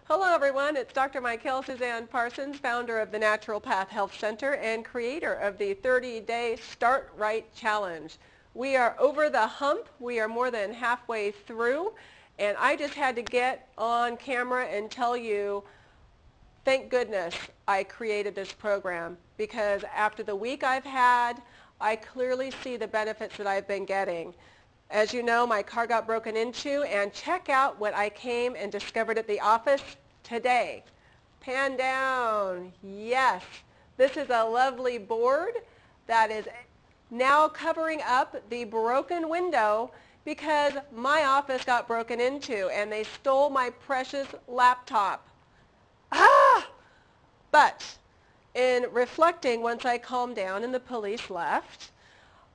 Hello everyone, it's Dr. Michael Suzanne Parsons, founder of the Natural Path Health Center and creator of the 30-day Start Right Challenge. We are over the hump. We are more than halfway through, and I just had to get on camera and tell you, thank goodness I created this program, because after the week I've had, I clearly see the benefits that I've been getting. As you know, my car got broken into, and check out what I came and discovered at the office today. Pan down. Yes, this is a lovely board that is now covering up the broken window because my office got broken into and they stole my precious laptop. But in reflecting, once I calmed down and the police left,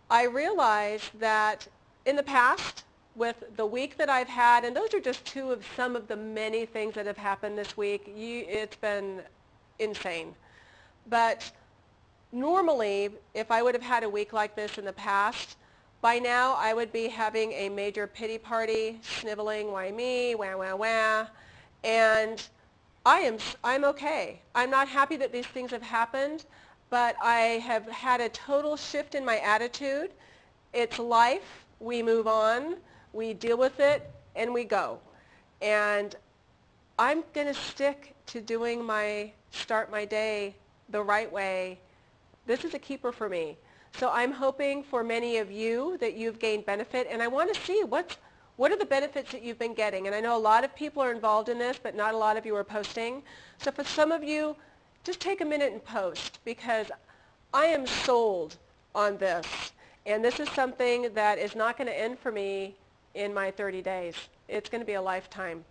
I realized that in the past, with the week that I've had, and those are just two of some of the many things that have happened this week, it's been insane. But normally, if I would have had a week like this in the past, by now I would be having a major pity party, sniveling, why me, wah, wah, wah, and I'm okay. I'm not happy that these things have happened, but I have had a total shift in my attitude. It's life. We move on, we deal with it, and we go. And I'm going to stick to doing start my day the right way. This is a keeper for me. So I'm hoping for many of you that you've gained benefit, and I want to see what are the benefits that you've been getting. And I know a lot of people are involved in this, but not a lot of you are posting. So for some of you, just take a minute and post, because I am sold on this. And this is something that is not going to end for me in my 30 days. It's going to be a lifetime.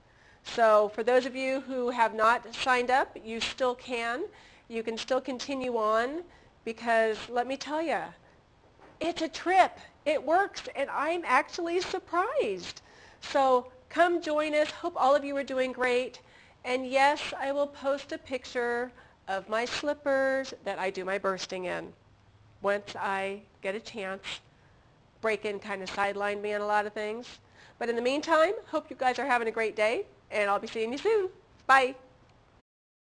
So for those of you who have not signed up, you still can. You can still continue on, because let me tell you, it's a trip. It works, and I'm actually surprised. So come join us. Hope all of you are doing great. And yes, I will post a picture of my slippers that I do my bursting in. Once I get a chance. Break-in kind of sidelined me on a lot of things. But in the meantime, hope you guys are having a great day, and I'll be seeing you soon. Bye.